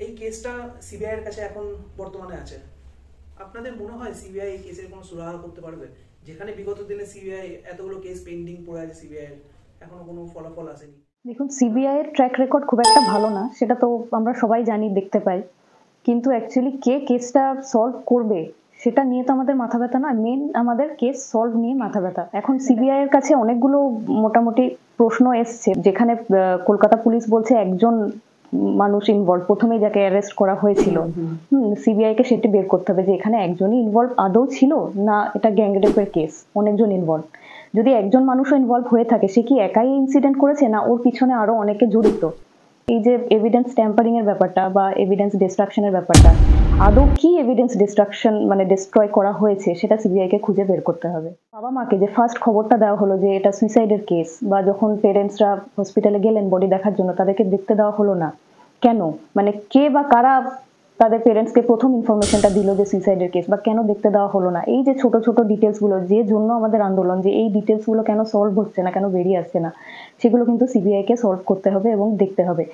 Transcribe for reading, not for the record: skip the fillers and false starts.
এই কেসটা সিবিআই এর কাছে এখন বর্তমানে আছে। আপনাদের মনে হয় সিবিআই এই কেসের কোনো সুরাহা করতে পারবে, যেখানে বিগত দিনে সিবিআই এতগুলো কেস পেন্ডিং পড়ে আছে, সিবিআই এর এখনো কোনো ফলাফল আসেনি? দেখুন, সিবিআই এর ট্র্যাক রেকর্ড খুব একটা ভালো না, সেটা তো আমরা সবাই জানি, দেখতে পাই। কিন্তু অ্যাকচুয়ালি কে কেসটা সলভ করবে সেটা নিয়ে তো আমাদের মাথা ব্যথা নয়, মেন আমাদের কেস সলভ নিয়ে মাথা ব্যথা। এখন সিবিআই এর কাছে অনেকগুলো মোটামুটি প্রশ্ন এসছে, যেখানে কলকাতা পুলিশ বলছে একজন মানুষ ইনভলভ, প্রথমেই যাকে অ্যারেস্ট করা হয়েছিল, সিবিআই কে সেটি বের করতে হবে যে এখানে একজনই ইনভলভ আদৌ ছিল না এটা গ্যাংরেপের কেস, অনেকজন ইনভলভ। যদি একজন মানুষও ইনভলভ হয়ে থাকে, সে কি একাই ইনসিডেন্ট করেছে না ওর পিছনে আরো অনেকে জড়িত? এই যে এভিডেন্স ট্যাম্পারিং এর ব্যাপারটা বা এভিডেন্স ডিস্ট্রাকশনের ব্যাপারটা, আদৌ কি এভিডেন্স ডিস্ট্রাকশন মানে ডিস্ট্রয় করা হয়েছে সেটা সিবিআই কে খুঁজে বের করতে হবে। বাবা মাকে যে ফার্স্ট খবরটা দেওয়া হলো যে এটা সুইসাইডের কেস, বা যখন পেরেন্টসরা হসপিটালে গেলেন বডি দেখার জন্য, তাদেরকে দেখতে দেওয়া হলো না কেন? মানে কে বা কারা তাদের পেরেন্টসকে প্রথম ইনফরমেশনটা দিল যে সুইসাইডের কেস, বা কেন দেখতে দেওয়া হলো না? এই যে ছোট ছোট ডিটেলস গুলো, যে জন্য আমাদের আন্দোলন, যে এই ডিটেলস গুলো কেন সলভ হচ্ছে না, কেন বেরিয়ে আসছে না, সেগুলো কিন্তু সিবিআই কে সলভ করতে হবে এবং দেখতে হবে।